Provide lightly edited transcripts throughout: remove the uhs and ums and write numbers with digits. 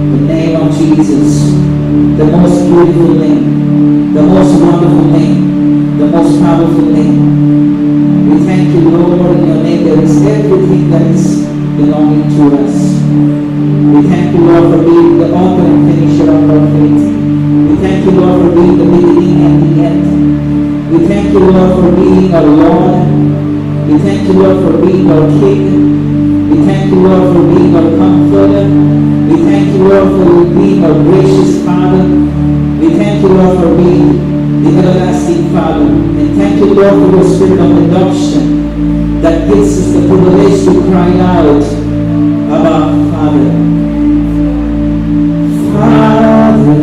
The name of Jesus, the most beautiful name, the most wonderful name, the most powerful name. We thank you, Lord, in your name there is everything that is belonging to us. We thank you, Lord, for being the author and finisher of our faith. We thank you, Lord, for being the beginning and the end. We thank you, Lord, for being our Lord. We thank you, Lord, for being our King. We thank you, Lord, for being our Comforter. We thank you, Lord, for being our gracious Father. We thank you, Lord, for being the everlasting Father. And thank you, Lord, for your spirit of adoption that gives us the privilege to cry out, Abba, Father. Father,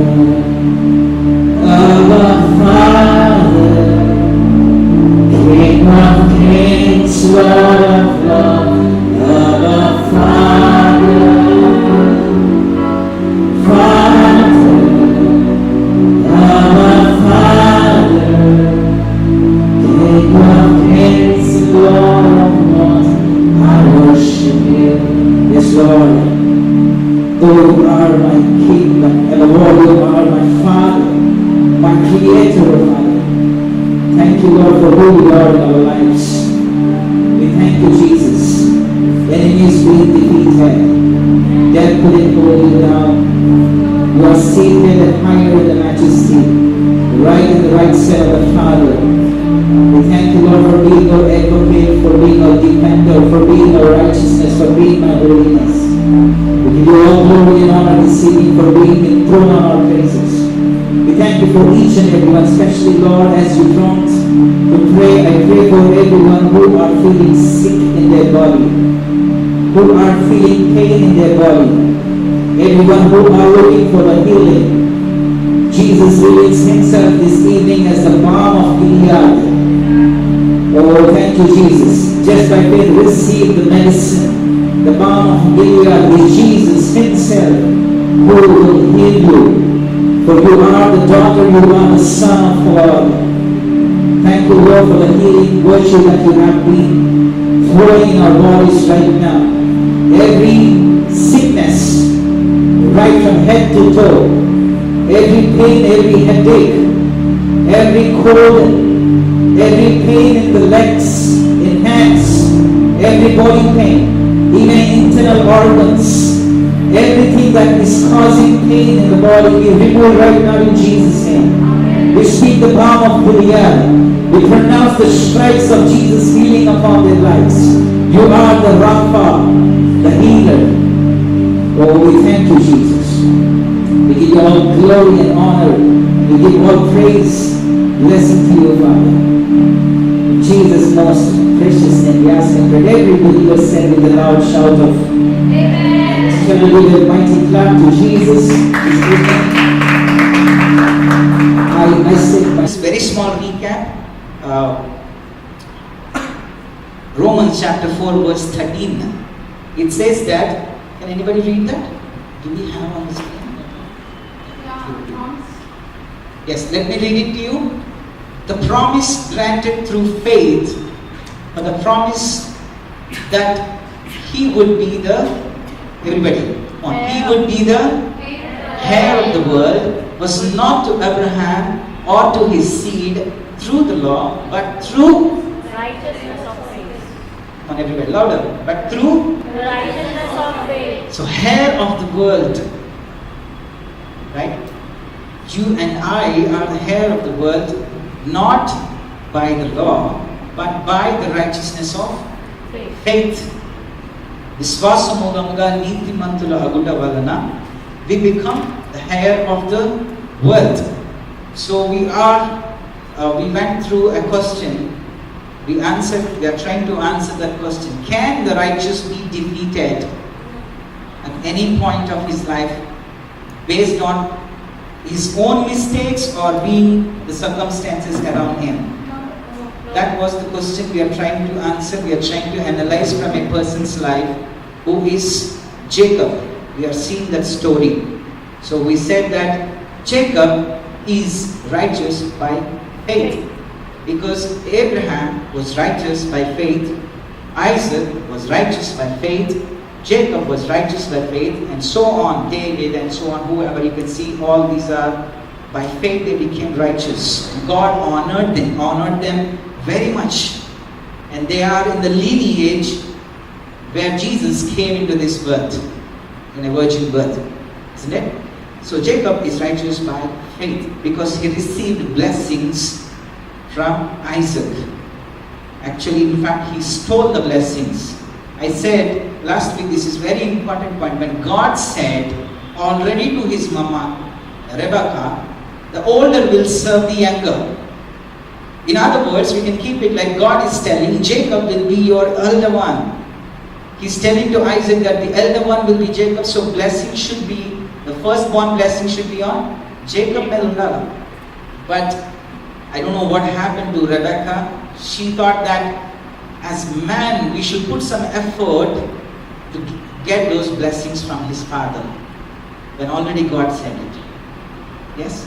Abba, Father, King of kings, Lord of lords, Abba, Father, Father, Abba, Father, King of kings, Lord of lords, I worship you. Yes, Lord. Though you are my King and Lord, you are my Father, my Creator, Father. Thank you, Lord, for who you are in our lives. We thank you, Jesus. Enemies being defeated. Death couldn't hold you down. You are seated and higher in the majesty, right in the right side of the Father. We thank you, Lord, for being our advocate, for being our defender, for being our righteousness, for being our holiness. We give you all glory and honor this evening for being enthroned on our praises. We thank you for each and everyone, especially, Lord, as you prompt to pray. I pray for everyone who are feeling sick in their body, who are feeling pain in their body, everyone who are looking for the healing. Jesus reveals himself this evening as the balm of Gilead. Oh, thank you, Jesus. Just by faith, receive the medicine. The balm of Gilead is Jesus himself who will heal you. For you are the daughter, you are the son of God. Thank you, Lord, for the healing virtue that you have been throwing in our bodies right now. Every sickness, right from head to toe, every pain, every headache, every cold, every pain in the legs, in hands, every body pain, even internal organs, everything that is causing pain in the body, we remove right now in Jesus' name. We speak the balm of Gilead. We pronounce the stripes of Jesus healing upon their lives. You are the Rapha, the healer. Oh, we thank you, Jesus. We give you all glory and honor. We give you all praise. Blessing to you, Father. In Jesus' most precious name, we ask and pray. Every believer said with a loud shout of Amen. Can we give a mighty clap to Jesus? I said my very small recap. Romans chapter 4 verse 13. It says that, can anybody read that? Do we have on the screen? Yes, let me read it to you. The promise granted through faith, but the promise that he would be the, everybody, he would be the heir of the world, was not to Abraham or to his seed through the law, but through righteousness of faith. Come on, everybody, louder. But through the righteousness of faith. So, heir of the world, right? You and I are the heir of the world, not by the law, but by the righteousness of faith. Viswasamudamga nitimantula aguda valana, we become the heir of the world. So we went through a question. We are trying to answer that question. Can the righteous be defeated at any point of his life based on his own mistakes or being the circumstances around him? That was the question we are trying to answer. We are trying to analyze from a person's life who is Jacob. We are seeing that story. So we said that Jacob is righteous by faith because Abraham was righteous by faith, Isaac was righteous by faith, Jacob was righteous by faith, and so on, David and so on, whoever you can see, all these are by faith they became righteous. God honored them very much. And they are in the lineage where Jesus came into this birth, in a virgin birth. Isn't it? So Jacob is righteous by faith because he received blessings from Isaac. Actually, in fact, he stole the blessings. I said last week, this is very important point. When God said already to his mama, Rebecca, the older will serve the younger. In other words, we can keep it like God is telling, Jacob will be your elder one. He's telling to Isaac that the elder one will be Jacob, so blessing should be, the firstborn blessing should be on Jacob Melunda. But I don't know what happened to Rebecca. She thought that as man, we should put some effort to get those blessings from his father. When already God said it. Yes?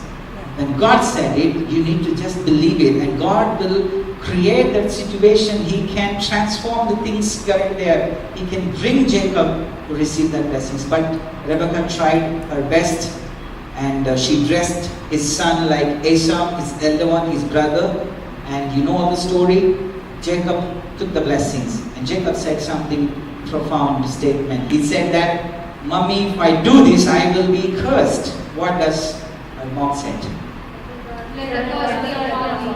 When God said it, you need to just believe it. And God will create that situation. He can transform the things going there. He can bring Jacob to receive that blessings. But Rebecca tried her best. And she dressed his son like Esau, his elder one, his brother. And you know the story. Jacob took the blessings. And Jacob said something profound statement. He said that, Mommy, if I do this, I will be cursed. What does her mom say?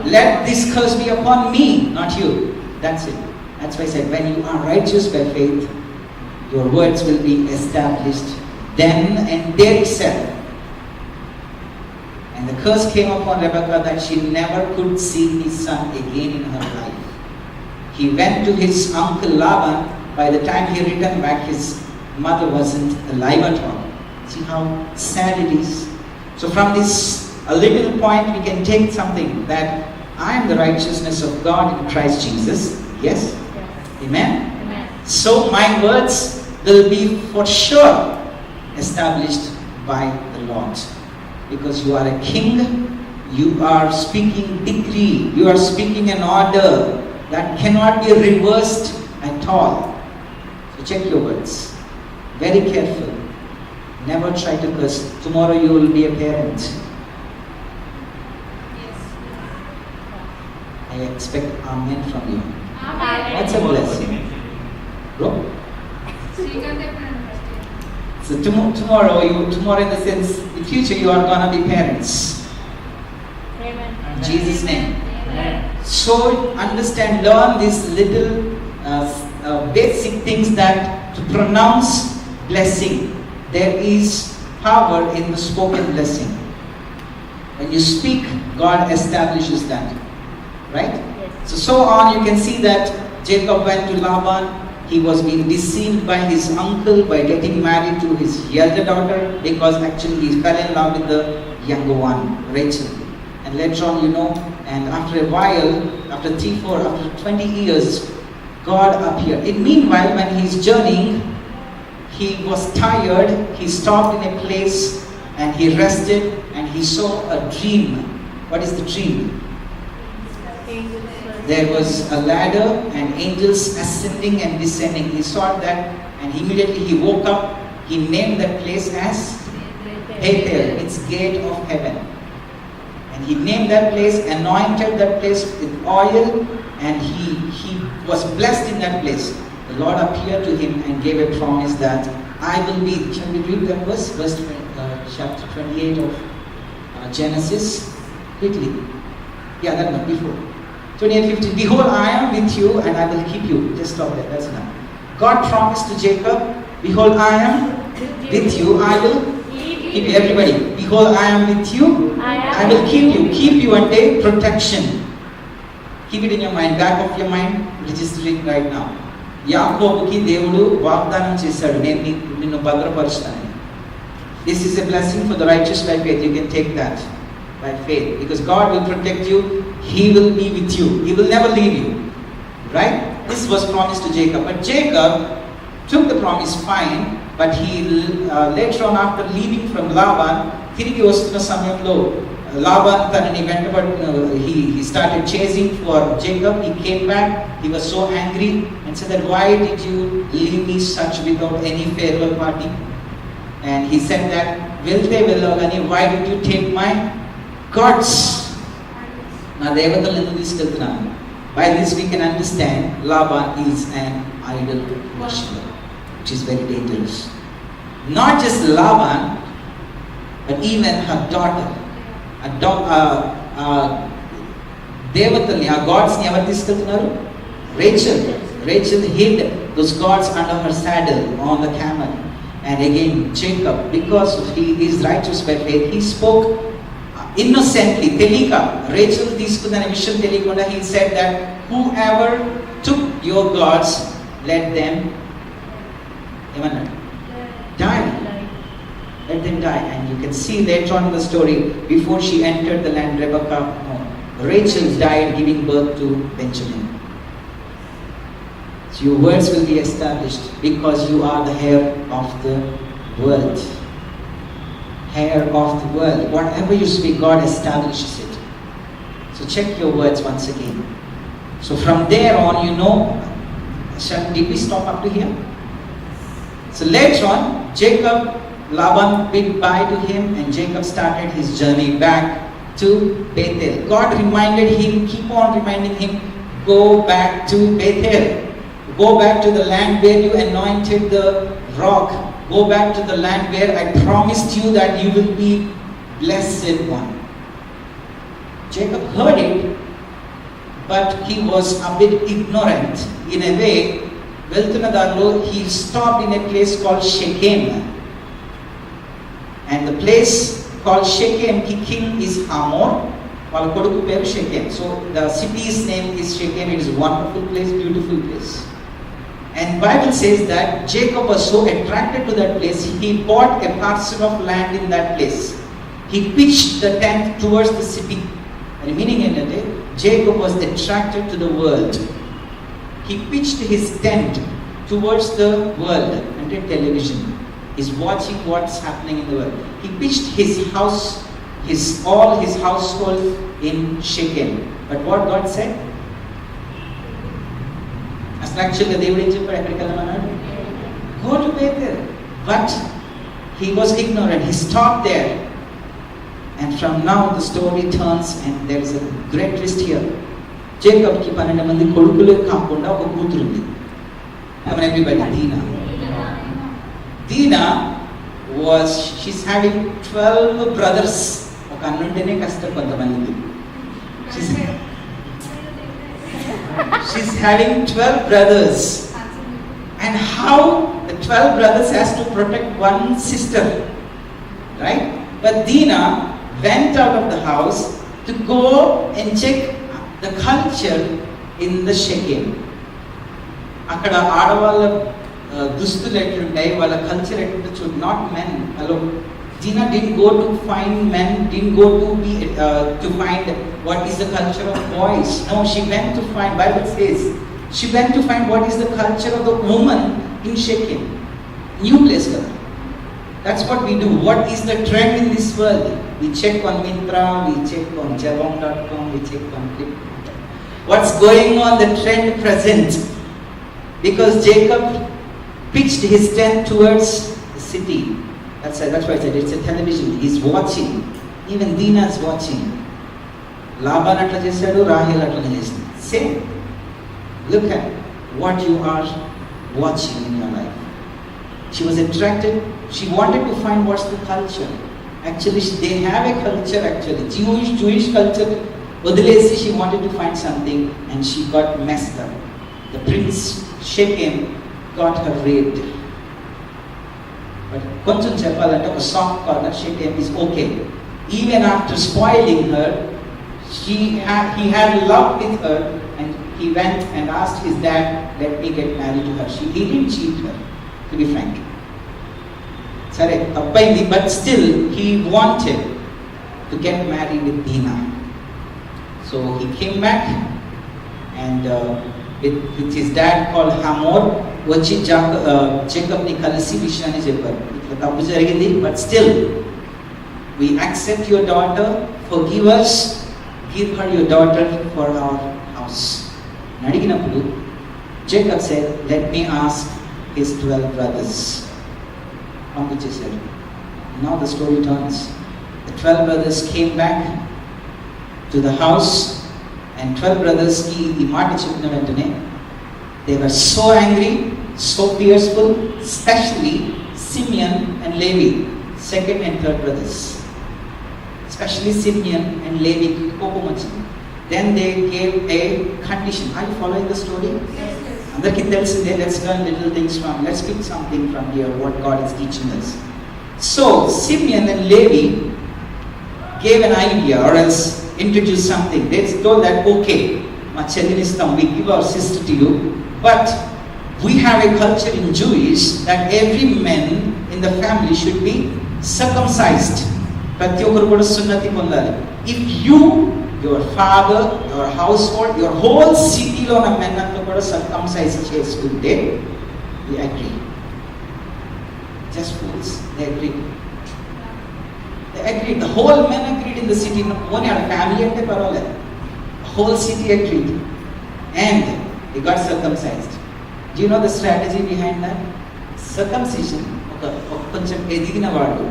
Let this curse be upon me, not you. That's it. That's why I said, when you are righteous by faith, your words will be established then and there itself. And the curse came upon Rebecca that she never could see his son again in her life. He went to his uncle Laban. By the time he returned back, his mother wasn't alive at all. See how sad it is? So from this a little point we can take something that I am the righteousness of God in Christ Jesus. Yes? Amen? Amen. So my words will be for sure established by the Lord. Because you are a king, you are speaking decree, you are speaking an order that cannot be reversed at all. So check your words. Very careful. Never try to curse. Tomorrow you will be a parent. I expect amen from you. That's a blessing. Bro? So tomorrow in the sense, in future you are going to be parents. Amen. In Jesus' name. Amen. So understand, learn these little basic things that to pronounce blessing. There is power in the spoken blessing. When you speak, God establishes that. Right? Yes. So on you can see that Jacob went to Laban. He was being deceived by his uncle by getting married to his elder daughter because actually he fell in love with the younger one, Rachel. And later on, and after a while, after 20 years, God appeared. In meanwhile, when he's journeying, he was tired. He stopped in a place and he rested and he saw a dream. What is the dream? There was a ladder and angels ascending and descending. He saw that and immediately he woke up. He named that place as Bethel. It's gate of heaven. And he named that place, anointed that place with oil, and he was blessed in that place. The Lord appeared to him and gave a promise that I will be. Shall we read that verse? Chapter 28 of Genesis. Quickly. Yeah, that one before. 28:15. Behold, I am with you and I will keep you. Just stop there. That's enough. God promised to Jacob, behold, I am with you. I will keep you. Everybody. Behold, I am with you. I will keep you. Keep you and take protection. Keep it in your mind. Back of your mind. Register it right now. యాకోబుకి దేవుడు వాగ్దానం చేశాడు, నేను నిన్ను భద్రపరుస్తాను. This is a blessing for the righteous by faith. You can take that by faith because God will protect you. He will be with you. He will never leave you. Right? This was promised to Jacob. But Jacob took the promise fine. But he later on, after leaving from Laban, తిరిగి వస్తున్న సమయంలో Laban తనని వెంటబడి he started chasing for Jacob. He came back. He was so angry and said that, why did you leave me such without any farewell party? And he said that, వెళ్తే వెళ్ళావు కానీ why did you take my gods? నా దేవతలను ఎందుకు తీసుకెళ్తున్నాను? By this we can understand Laban is an idol worshipper, which is very dangerous. Not just Laban, but even her daughter. దేవతల్ని ఆ గాడ్స్ని ఎవరు తీసుకెళ్తున్నారు? Rachel hid those gods under her saddle on the camel. And again Jacob, because he is righteous by faith, he spoke innocently. తెలియక Rachel తీసుకుందనే విషయం తెలియకుండా he said that whoever took your gods, let them ఏమన్నాడు? Die. Let them die. And you can see later on in the story, before she entered the land, Rachel died giving birth to Benjamin. So your words will be established because you are the heir of the world. Heir of the world. Whatever you speak, God establishes it. So check your words once again. So from there on, you know, did we stop up to here? So later on, Laban bid bye to him, and Jacob started his journey back to Bethel. God reminded him, keep on reminding him, go back to Bethel. Go back to the land where you anointed the rock. Go back to the land where I promised you that you will be blessed one. Jacob heard it, but he was a bit ignorant. In a way, he stopped in a place called Shechem. And the place called Shechem, the king is Hamor. Shechem. So the city's name is Shechem. It is a wonderful place, beautiful place. And Bible says that Jacob was so attracted to that place, he bought a parcel of land in that place. He pitched the tent towards the city. And meaning in it, Jacob was attracted to the world. He pitched his tent towards the world, and television. He's watching what's happening in the world. He pitched his house, all his household in Shechem. But what God said? Actually, they would go to Bethel. But he was ignorant. He stopped there. And from now the story turns, and there is a great twist here. Jacob ki 12 mandi kodukule kaakunda oka kooturu undi. Come on everybody, Dina she's having 12 brothers. Oka annundene kashtam kontamandiki. She's having 12 brothers. And how the 12 brothers has to protect one sister, right? But Dina went out of the house to go and check the culture in the Shechem. Akkada aadavalla dustulu ettuntayi, walla culture ettunta should not men alone. Dina didn't go to find men, didn't go to find what is the culture of boys. No, she went to find, Bible says, she went to find what is the culture of the woman in Shechem. New place. That's what we do. What is the trend in this world? We check on Mintra, we check on Jabong.com, we check on Clip. What's going on, the trend present? Because Jacob pitched his tent towards the city. That's why I said it's a television. He's watching. Even Dina is watching. Laban atla chesadu, Rahel atla chesadu. Same. Look at what you are watching in your life. She was attracted. She wanted to find what's the culture. Actually, they have a culture actually. Jewish culture. Odilesi, she wanted to find something and she got messed up. The prince Shechem got her raped. But koncham cheppalante oka soft corner, Shechem is okay. Even after spoiling her, he had love with her, and he went and asked his dad, let me get married to her. He didn't cheat her, to be frank. But still he wanted to get married with Dina. So he came back and with his dad called Hamor, వచ్చి Jacob ని కలిసి విషయాన్ని చెప్పారు. ఇట్లా తప్పు జరిగింది, but still we accept your daughter, forgive us, give her your daughter for our house. Jacob said, let me ask his 12 brothers. Now the story turns. The 12 brothers came back to the house, and 12 brothers, they were so angry, so fearful, especially Simeon and Levi, second and third brothers. Especially Simeon and Levi. Then they gave a condition. Are you following the story? Let's learn little things from, let's pick something from here, what God is teaching us. So, Simeon and Levi gave an idea or else introduced something. They told that, okay, we give our sister to you, but we have a culture in Jewish that every man in the family should be circumcised. If you, your father, your household, your whole city lo na men kuda circumcise chestunte, we agree. Just fools, they agreed. They agreed. The whole men agreed in the city. Only our family ante parole. The whole city agreed, and they got circumcised. Do you know the strategy behind that? Circumcision. కొంచెం ఎదిగిన వాడు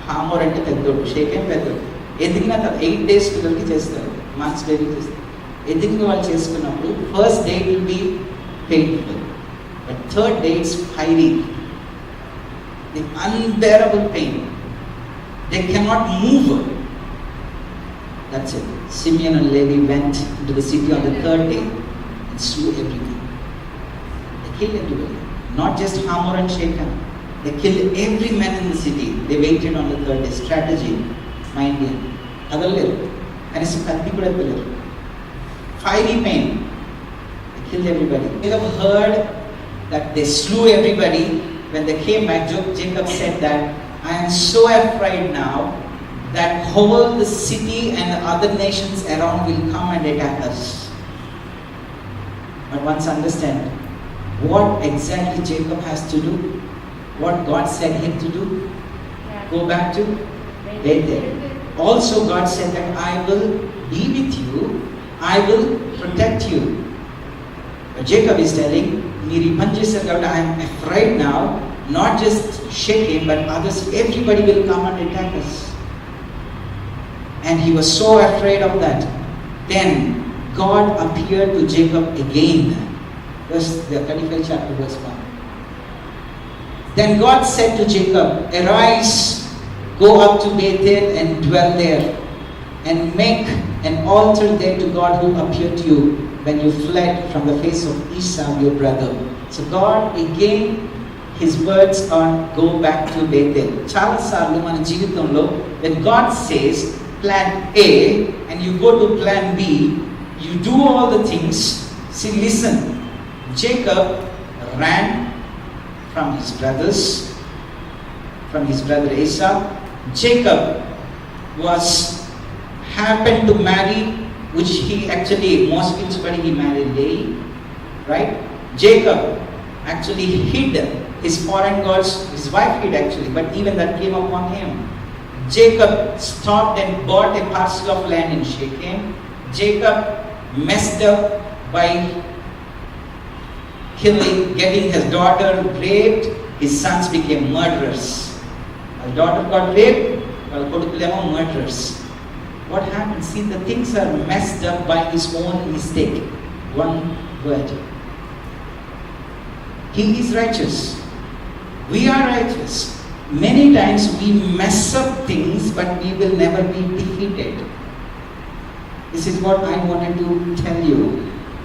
హామోర్ అంటే పెద్దోడు, షేకేం పెద్దోడు. ఎదిగిన 8 days పిల్లలకి చేస్తారు, months baby చేస్తారు. ఎదిగిన వాళ్ళు చేసుకున్నప్పుడు first day will be painful, but third day it's fiery, the unbearable pain, they cannot move. That's it. Simeon and Levi went into the city on the third day and slew everyone. They killed everybody, not just Hamor and Shechem. They killed every man in the city. They waited on the third day. Strategy, mind you. And it's a fiery pain. They killed everybody. You have heard that they slew everybody. When they came back, Jacob said that, I am so afraid now that whole the city and the other nations around will come and attack us. But once understand what exactly Jacob has to do, what God said him to do. Go back to Bethel. Also God said that I will be with you, I will protect you. But Jacob is telling, I am afraid now, not just Shechem but others, everybody will come and attack us. And he was so afraid of that. Then God appeared to Jacob again. Verse 35 chapter verse 1. Then God said to Jacob, arise, go up to Bethel and dwell there, and make an altar there to God who appeared to you when you fled from the face of Esau your brother. So God again, his words are go back to Bethel. Chala sarlu mana jeevithamlo when God says plan A and you go to plan B, you do all the things. See, listen, Jacob ran from his brothers, from his brother Esau. Jacob happened to marry, which he actually, most principally he married Leah, right? Jacob actually hid his foreign gods, his wife hid actually, but even that came upon him. Jacob stopped and bought a parcel of land in Shechem. Jacob messed up by getting his daughter raped. His sons became murderers. His daughter got raped, murderers. What happened? See, the things are messed up by his own mistake. One word. He is righteous. We are righteous. Many times we mess up things, but we will never be defeated. This is what I wanted to tell you.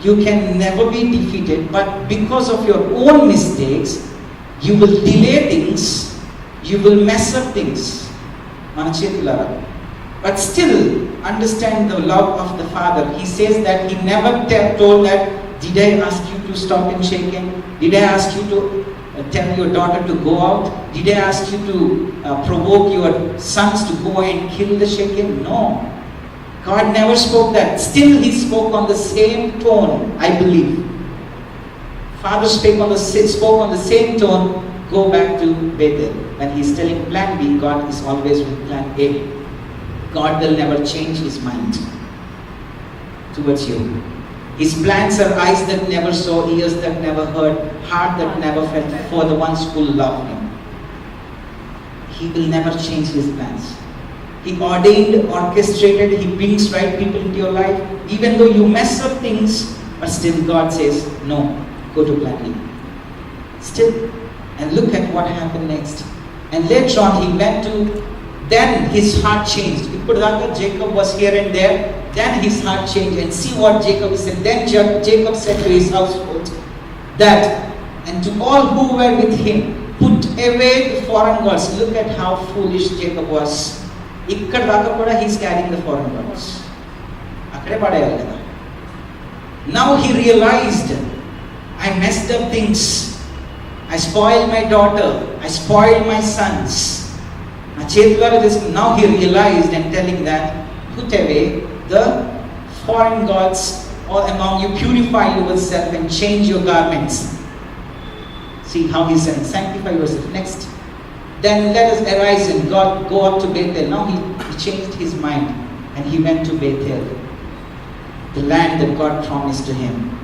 You can never be defeated, but because of your own mistakes, you will delay things, you will mess up things. But still, understand the love of the Father. He says that he never told that, did I ask you to stop in Shechem? Did I ask you to tell your daughter to go out? Did I ask you to provoke your sons to go and kill the Shechem? No. God never spoke that. Still he spoke on the same tone, I believe. Father spoke on the same tone, go back to Bethel. when he's telling plan B, God is always with plan A. God will never change his mind towards you. His plans are eyes that never saw, ears that never heard, heart that never felt for the ones who love him. He will never change his plans. He ordained, orchestrated, he brings right people into your life. Even though you mess up things, but still God says, no, go to plan B. Still, and look at what happened next. And later on he went to, then his heart changed. Jacob was here and there, then his heart changed. And see what Jacob said. Then Jacob said to his household that, and to all who were with him, put away the foreign gods. Look at how foolish Jacob was. He's carrying the foreign gods. Now he realized, I messed up things. I spoiled my daughter. I spoiled my sons. Now he realized and telling that, put away the foreign gods all among you, purify yourself and change your garments. See how he said, sanctify yourself. Next. Then let us arise and God go up to Bethel. Now he changed his mind and he went to Bethel, the land that God promised to him.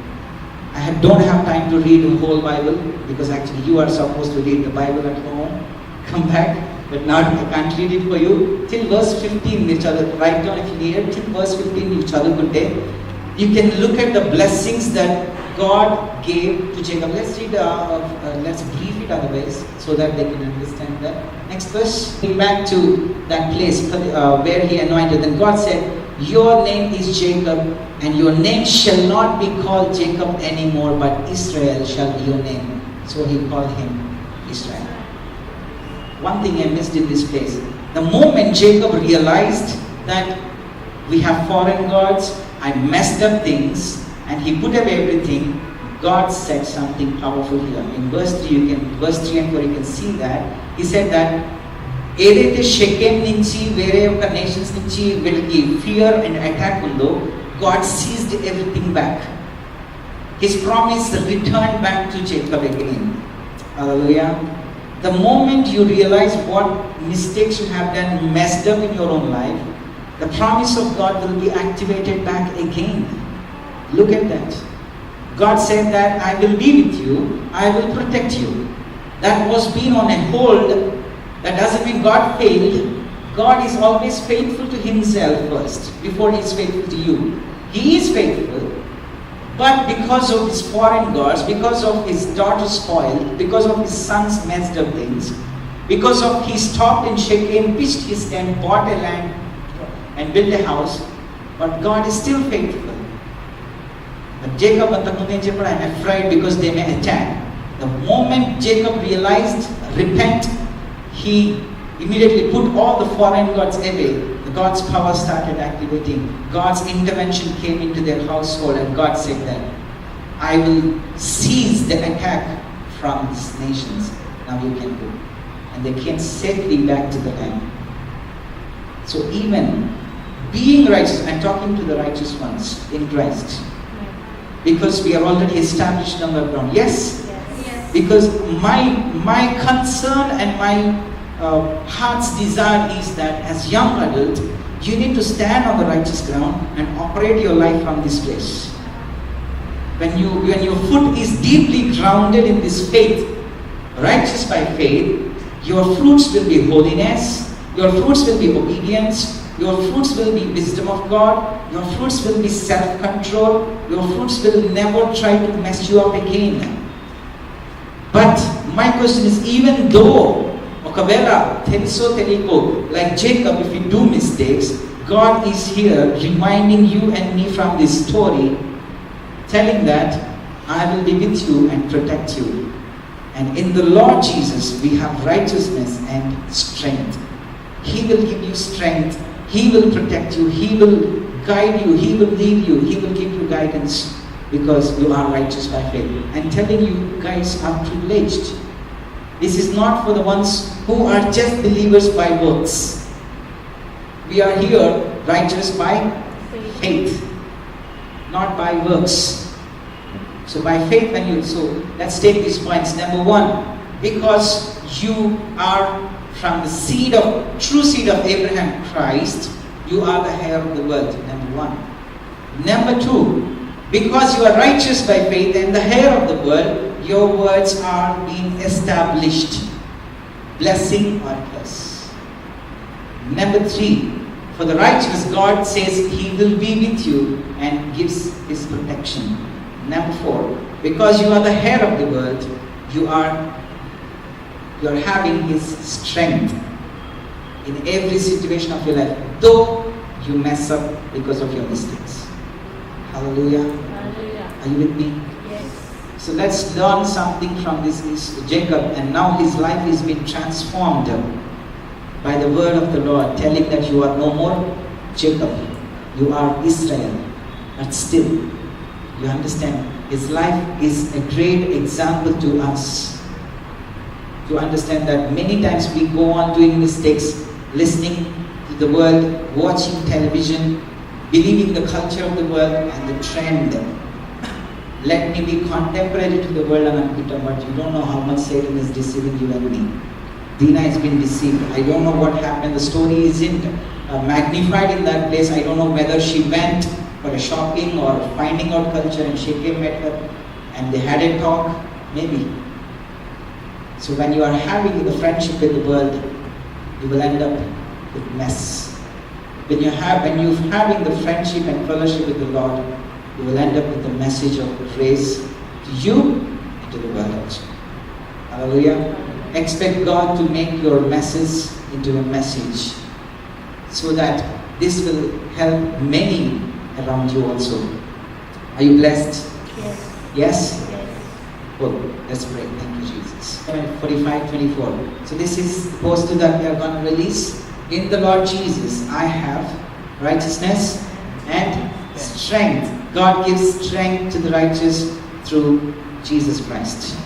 I don't have time to read the whole Bible because actually you are supposed to read the Bible at home. Come back. But now I can't read it for you. Till verse 15, which are write down if you need it. Till verse 15, which are good day. You can look at the blessings that God gave to Jacob. Let's read. Let's brief it otherwise so that they can understand that. Next verse. Back to that place where he anointed. Then God said, "Your name is Jacob, and your name shall not be called Jacob anymore, but Israel shall be your name." So he called him Israel. One thing I missed in this place. The moment Jacob realized that we have foreign gods, I messed up things, and he put away everything, God said something powerful here. In verse 3 and 4 you can see that. He said that ఏదైతే షెకెం నుంచి వేరే ఒక nations నుంచి వీళ్ళకి fear and attack ఉందో, God seized everything back. His promise returned back to Jacob again. Hallelujah. The moment you realize what mistakes you have done, messed up in your own life, the promise of God will be activated back again. Look at that. God said that I will be with you, I will protect you. That was being on a hold. That doesn't mean God failed. God is always faithful to himself first, before he is faithful to you. He is faithful. But because of his foreign gods, because of his daughter spoiled, because of his sons messed up things, because of he stopped in Shechem, pitched his tent, bought a land and built a house, but God is still faithful. But Jacob, I'm afraid because they may attack. The moment Jacob realized, repent, he immediately put all the foreign gods away. God's power started activating. God's intervention came into their household, and God said that I will seize the attack from these nations. Now you can go. And they came safely back to the land. So even being righteous, I'm talking to the righteous ones in Christ. Because we are already established on the ground. Yes? Yes. Because my concern and my heart's desire is that as young adult, you need to stand on the righteous ground and operate your life from this place. When your foot is deeply grounded in this faith, righteous by faith, your fruits will be holiness, your fruits will be obedience, your fruits will be wisdom of God, your fruits will be self-control, your fruits will never try to mess you up again. But my question is, even though like Jacob, if you do mistakes, God is here reminding you and me from this story, telling that I will be with you and protect you. And in the Lord Jesus, we have righteousness and strength. He will give you strength. He will protect you. He will guide you. He will lead you. He will give you guidance because you are righteous by faith. I'm telling you guys are privileged. This is not for the ones who are just believers by works. We are here righteous by faith, not by works. So by faith, so let's take these points. Number one, because you are from the true seed of Abraham, Christ, you are the heir of the world, number one. Number two, because you are righteous by faith and the heir of the world, your words are being established. Blessing or curse. Number three, for the righteous, God says He will be with you and gives His protection. Number four, because you are the heir of the world, you are having His strength in every situation of your life, though you mess up because of your mistakes. Hallelujah. Hallelujah. Are you with me? Yes. So let's learn something from this Jacob, and now his life is being transformed by the word of the Lord, telling that you are no more Jacob, you are Israel. But still, you understand, his life is a great example to us. To understand that many times we go on doing mistakes, listening to the world, watching television, believing the culture of the world and the trend. Let me be contemporary to the world and Peter, but you don't know how much Satan is deceiving you and me. Dina has been deceived. I don't know what happened. The story isn't magnified in that place. I don't know whether she went for a shopping or finding out culture and she came at her and they had a talk. Maybe. So when you are having the friendship with the world, you will end up with mess. When you're having the friendship and fellowship with the Lord, you will end up with the message of grace to you and to the world. Hallelujah. Expect God to make your message into a message so that this will help many around you also. Are you blessed? Yes. Yes? Yes. Well, let's pray. Thank you, Jesus. 45:24. So this is the poster that we are going to release. In the Lord Jesus, I have righteousness and strength. God gives strength to the righteous through Jesus Christ.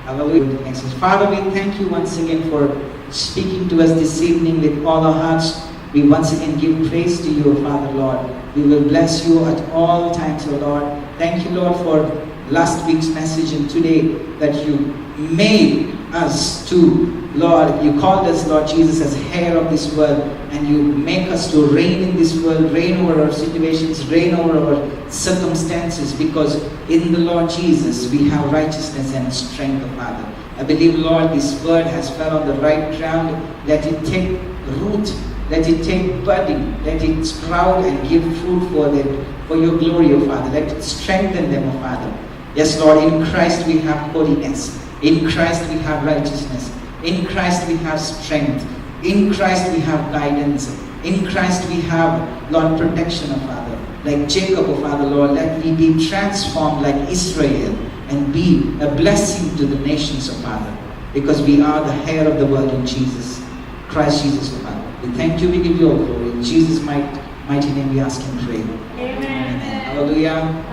Hallelujah. Next. Father, we thank you once again for speaking to us this evening with all our hearts. We once again give praise to you, Father, Lord. We will bless you at all times, O Lord. Thank you, Lord, for last week's message and today that you made us to, Lord, you called us, Lord Jesus, as heir of this world, and you make us to reign in this world, reign over our situations, reign over our circumstances, because in the Lord Jesus we have righteousness and strength, Father. I believe, Lord, this word has fell on the right ground. Let it take root, let it take budding, let it sprout and give fruit for your glory, O Father. Let it strengthen them, O Father. Yes, Lord, in Christ we have holiness. In Christ we have righteousness. In Christ we have strength. In Christ we have guidance. In Christ we have, Lord, protection, O Father. Like Jacob, O Father, Lord, let me be transformed like Israel and be a blessing to the nations, O Father. Because we are the heir of the world in Jesus. Christ Jesus, O Father. We thank you, we give you all glory. In Jesus' mighty name we ask and pray. Amen. Hallelujah.